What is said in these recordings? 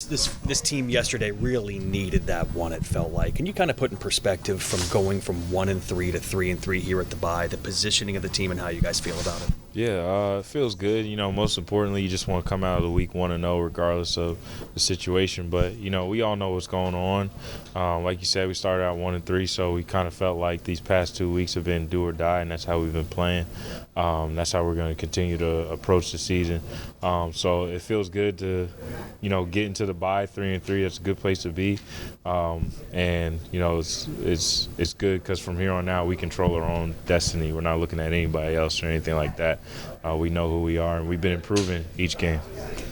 This team yesterday really needed that one, it felt like. Can you kind of put in perspective from going from 1-3 to 3-3 here at the bye, the positioning of the team and how you guys feel about it? Yeah, it feels good. Most importantly, you just want to come out of the week 1-0 regardless of the situation. But, we all know what's going on. Like you said, we started out 1-3, so we kind of felt like these past 2 weeks have been do or die, and that's how we've been playing. That's how we're going to continue to approach the season. So it feels good to, get into the bye 3-3. That's a good place to be. It's good because from here on out we control our own destiny. We're not looking at anybody else or anything like that. We know who we are, and we've been improving each game.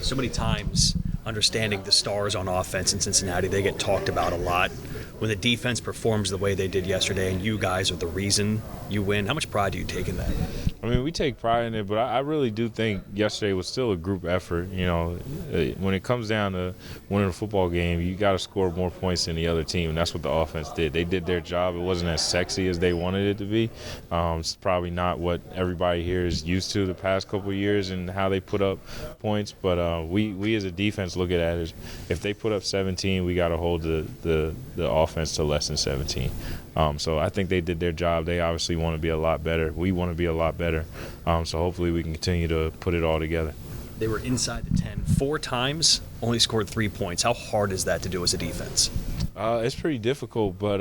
So many times, understanding the stars on offense in Cincinnati, they get talked about a lot. When the defense performs the way they did yesterday and you guys are the reason you win, how much pride do you take in that? We take pride in it, but I really do think yesterday was still a group effort. When it comes down to winning a football game, you got to score more points than the other team, and that's what the offense did. They did their job. It wasn't as sexy as they wanted it to be. It's probably not what everybody here is used to the past couple of years and how they put up points, but we as a defense look at it as if they put up 17, we got to hold the offense to less than 17. So I think they did their job. They obviously want to be a lot better. We want to be a lot better. So hopefully we can continue to put it all together. They were inside the 10 4 times, only scored 3 points. How hard is that to do as a defense? It's pretty difficult, but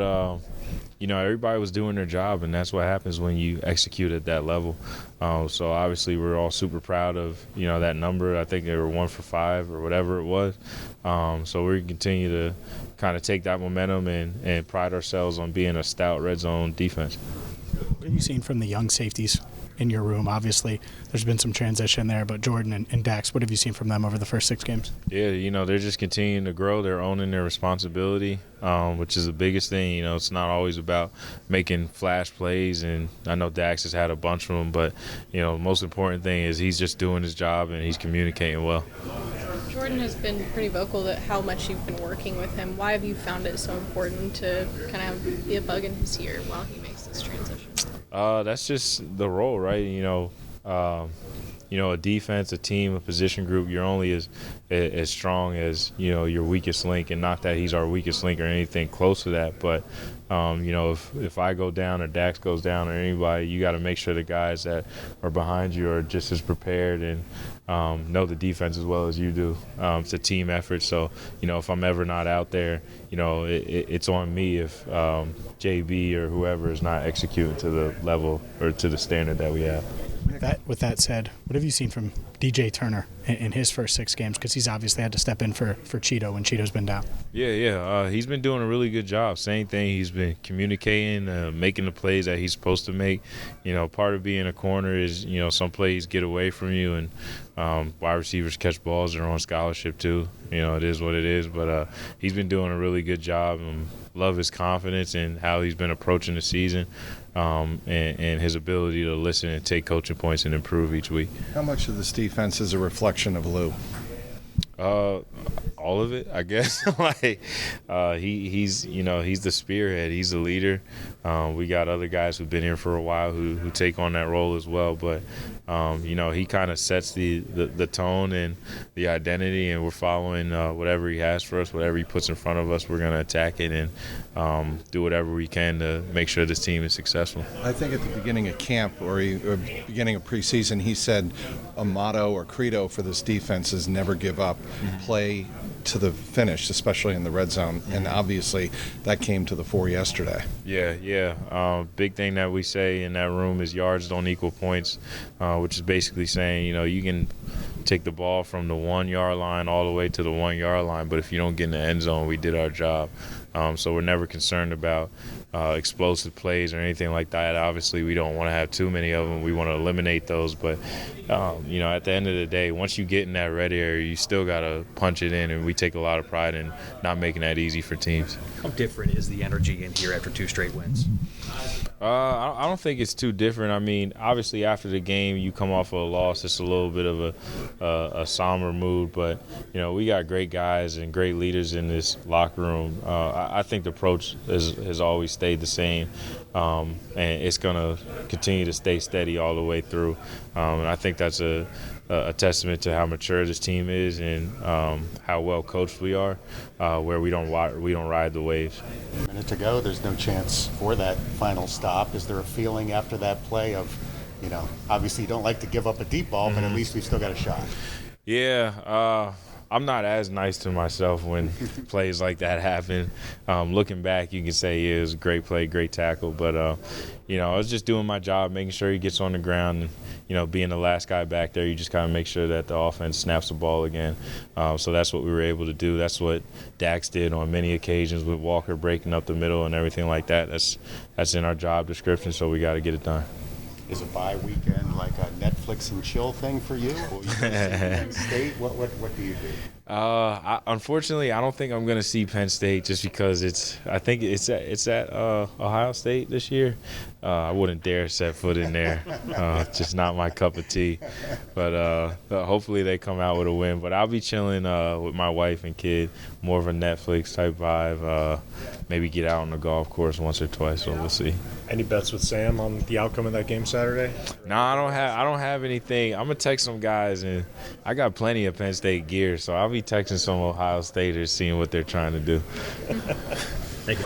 everybody was doing their job, and that's what happens when you execute at that level. So obviously we're all super proud of that number. I think they were 1 for 5 or whatever it was. So we continue to kind of take that momentum and pride ourselves on being a stout red zone defense. What have you seen from the young safeties in your room? Obviously, there's been some transition there, but Jordan and Dax, what have you seen from them over the first 6 games? Yeah, they're just continuing to grow. They're owning their responsibility, which is the biggest thing. It's not always about making flash plays, and I know Dax has had a bunch of them, but, the most important thing is he's just doing his job and he's communicating well. Jordan has been pretty vocal that how much you've been working with him. Why have you found it so important to kind of be a bug in his ear while he makes this transition? That's just the role, right? A defense, a team, a position group, you're only as strong as, your weakest link, and not that he's our weakest link or anything close to that. But, if I go down or Dax goes down or anybody, you got to make sure the guys that are behind you are just as prepared and know the defense as well as you do. It's a team effort. So, if I'm ever not out there, it's on me if JB or whoever is not executing to the level or to the standard that we have. With that said, what have you seen from DJ Turner in his first 6 games? Because he's obviously had to step in for Cheeto when Cheeto's been down. Yeah. He's been doing a really good job. Same thing. He's been communicating, making the plays that he's supposed to make. Part of being a corner is, some plays get away from you, and wide receivers catch balls. They're on scholarship too. It is what it is. But he's been doing a really good job. Love his confidence and how he's been approaching the season, and his ability to listen and take coaching points and improve each week. How much of this defense is a reflection of Lou? All of it, I guess. He's the spearhead. He's the leader. We got other guys who've been here for a while who take on that role as well. But he kind of sets the tone and the identity, and we're following whatever he has for us, whatever he puts in front of us. We're going to attack it and do whatever we can to make sure this team is successful. I think at the beginning of camp or beginning of preseason, he said a motto or credo for this defense is never give up, play to the finish, especially in the red zone, and obviously that came to the fore yesterday. Yeah. Big thing that we say in that room is yards don't equal points, which is basically saying, you can take the ball from the 1 yard line all the way to the 1 yard line, but if you don't get in the end zone, we did our job. So we're never concerned about explosive plays or anything like that. Obviously, we don't want to have too many of them. We want to eliminate those. But, at the end of the day, once you get in that red area, you still got to punch it in, and we take a lot of pride in not making that easy for teams. How different is the energy in here after 2 straight wins? I don't think it's too different. Obviously after the game, you come off of a loss, it's a little bit of a somber mood. But, we got great guys and great leaders in this locker room. I think the approach has always stayed the same, and it's going to continue to stay steady all the way through. And I think that's a testament to how mature this team is and how well coached we are, where we don't ride the waves. A minute to go, there's no chance for that final stop. Is there a feeling after that play of, obviously you don't like to give up a deep ball, but at least we've still got a shot? Yeah, I'm not as nice to myself when plays like that happen. Looking back, you can say it was a great play, great tackle, but I was just doing my job, making sure he gets on the ground, and being the last guy back there, you just kind of make sure that the offense snaps the ball again. So that's what we were able to do. That's what Dax did on many occasions with Walker breaking up the middle and everything like that. That's in our job description, so we got to get it done. Is a bye weekend like a Netflix and chill thing for you? Or you see Penn State? What do you do? Unfortunately, I don't think I'm going to see Penn State just because I think it's at Ohio State this year. I wouldn't dare set foot in there. Just not my cup of tea. But hopefully they come out with a win. But I'll be chilling with my wife and kid, more of a Netflix type vibe. Maybe get out on the golf course once or twice. So we'll see. Any bets with Sam on the outcome of that game Saturday? No, I don't have anything. I'm gonna text some guys, and I got plenty of Penn State gear, so I'll be texting some Ohio Staters, seeing what they're trying to do. Thank you.